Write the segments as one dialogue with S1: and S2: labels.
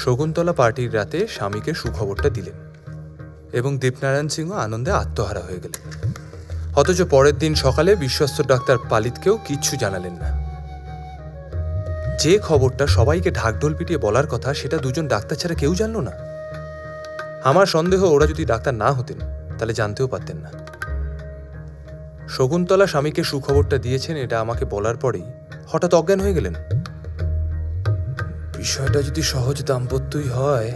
S1: শকুন্তলা পার্টির রাতে স্বামীকে সুখবরটা দিলেন এবং দীপনারায়ণ সিংহ আনন্দে আত্মহারা হয়ে গেলেন। অথচ পরের দিন সকালে বিশ্বস্ত ডাক্তার পালিতকেও কিচ্ছু জানালেন না। যে খবরটা সবাইকে ঢাকঢোল পিটিয়ে বলার কথা সেটা দুজন ডাক্তার ছাড়া কেউ জানল না। আমার সন্দেহ ওরা যদি ডাক্তার না হতেন তাহলে জানতেও পারতেন না। শকুন্তলা স্বামীকে সুখবরটা দিয়েছেন এটা আমাকে বলার পরেই হঠাৎ অজ্ঞান হয়ে গেলেন। বিষয়টা যদি সহজ দাম্পত্যই হয়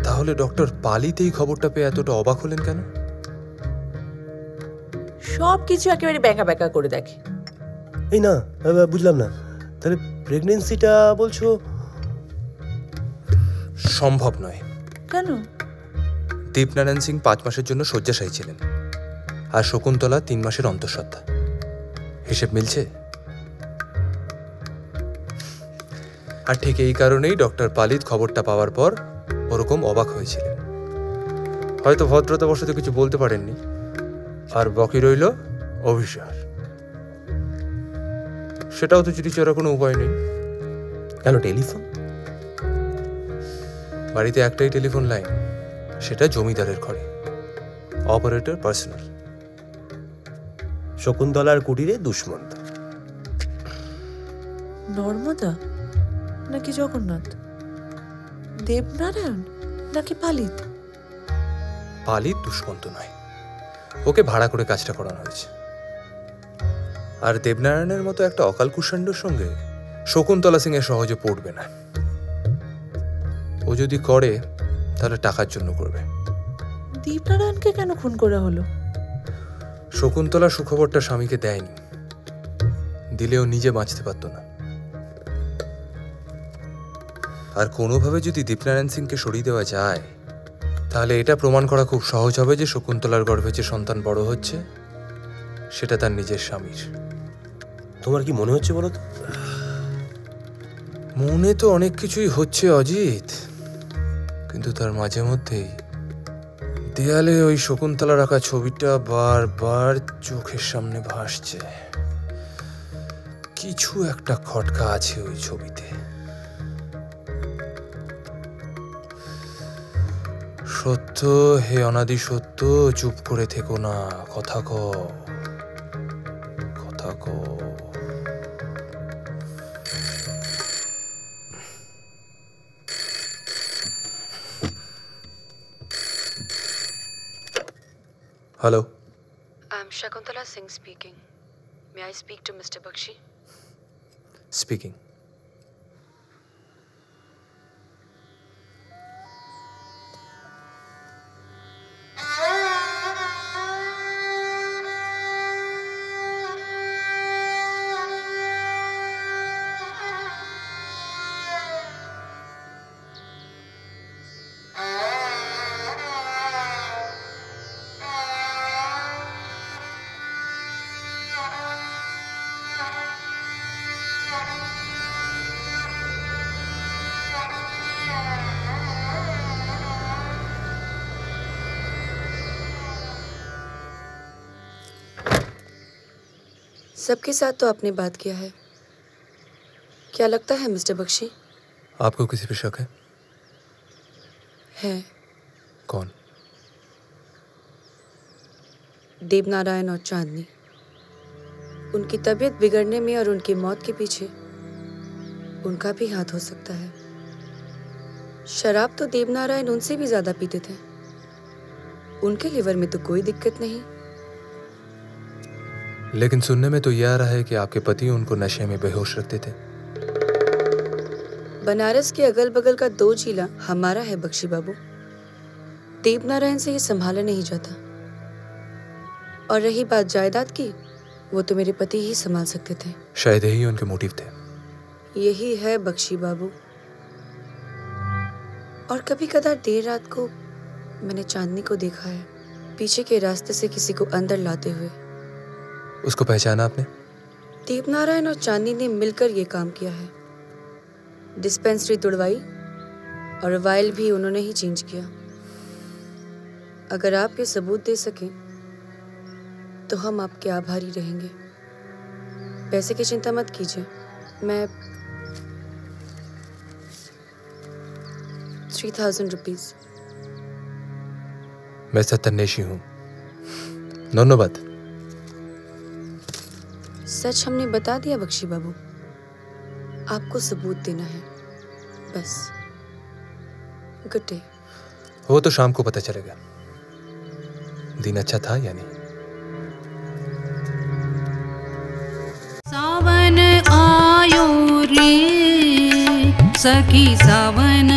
S1: তাহলে ডক্টর পালিত এই খবরটা পেয়ে এতটা অবাক হলেন কেন?
S2: সবকিছু একেবারে ব্যাকা ব্যাকা করে দেখে।
S3: এই না, বুঝলাম না, তাহলে প্রেগনেন্সিটা বলছো?
S1: সম্ভব নয়।
S2: কেন?
S1: দীপনারায়ণ সিং 5 মাসের জন্য শয্যাশায়ী ছিলেন আর শকুন্তলা 3 মাসের অন্তঃসত্ত্বা। হিসেব মিলছে? আর ঠিক এই কারণেই ডক্টর পালিত খবরটা পাওয়ার পর ওরকম অবাক হয়েছিলেন। হয়তো ভদ্রতাবশত কিছু বলতে পারেননি, আর বাকি রইল অভিসার। সেটাও তো যদি চড়ার কোনো উপায় নেই।
S3: কেন টেলিফোন?
S1: বাড়িতে একটাই টেলিফোন লাইন, সেটা জমিদারের ঘরে, অপারেটর পার্সোনাল।
S3: শকুন্তলার কুটিরে দুষ্মন্ত।
S2: নর্মদা নাকি জগন্নাথ? দেবনারায়ণ নাকি পালিত?
S1: পালিত দুষ্মন্ত নয়, ওকে ভাড়া করে কাজটা করানো হয়েছে। আর দেবনারায়ণের মতো একটা অকাল কুষাণ্ডর সঙ্গে শকুন্তলা সিং এর সহজে পড়বে না। ও যদি করে তাহলে টাকার জন্য করবে।
S2: দীপনারায়ণকে কেন খুন করা হলো?
S1: শকুন্তলা সুখবরটা স্বামীকে দেয়নি, দিলেও নিজে বাঁচতে পারত না। আর কোনোভাবে যদি দীপনারায়ণ সিংকে সরিয়ে দেওয়া যায় তাহলে এটা প্রমাণ করা খুব সহজ হবে যে শকুন্তলার গর্ভে যে সন্তান বড় হচ্ছে সেটা তার নিজের স্বামীর।
S3: তোমার কি মনে হচ্ছে বলো তো?
S1: মনে তো অনেক কিছুই হচ্ছে অজিত, কিন্তু তার মাঝে মধ্যেই দেয়ালে ওই শকুন্তলা রাখা ছবিটা বারবার চোখের সামনে ভাসছে। কিছু একটা খটকা আছে ওই ছবিতে। সত্য হে অনাদি সত্য, চুপ করে থেকো না, কথা কও, কথা কও। Hello.
S4: I'm Shakuntala Singh speaking. May I speak to Mr. Bakshi?
S1: Speaking.
S4: सबके साथ तो आपने बात किया है, क्या लगता है मिस्टर बख्शी?
S1: आपको किसी पे शक है?
S4: है।
S1: कौन?
S4: देवनारायण और चांदनी। उनकी तबीयत बिगड़ने में और उनकी मौत के पीछे उनका भी हाथ हो सकता है। शराब तो देवनारायण उनसे भी ज्यादा पीते थे। उनके लिवर में तो कोई दिक्कत नहीं,
S1: लेकिन सुनने में तो यह आ रहा है कि आपके पति उनको नशे में बेहोश रखते थे।
S4: बनारस के अगल बगल का 2 जिला हमारा है बख्शी बाबू। देवनारायण से ये संभाला नहीं जाता। और रही बात जायदाद की, वो तो मेरे पति ही संभाल सकते थे।
S1: शायद यही उनके मोटिव थे।
S4: यही है बख्शी बाबू। और कभी कदार देर रात को मैंने चांदनी को देखा है, पीछे के रास्ते से किसी को अंदर लाते हुए।
S1: उसको पहचाना आपने?
S4: देवनारायण और चांदनी ने मिलकर ये काम किया है। डिस्पेंसरी तुड़वाई और वायल भी उन्होंने ही चेंज किया। अगर आप ये सबूत दे सकें तो हम आपके आभारी रहेंगे। पैसे की चिंता मत कीजिए, मैं 3,000 रुपीज।
S1: मैं सत्यान्वेषी हूँ। धन्यवाद।
S4: सच हमने बता दिया बख्शी बाबू, आपको सबूत देना है बस। Good day.
S1: वो तो शाम को पता चलेगा। दिन अच्छा था या नहीं।
S5: सावन आयो रे सखी सावन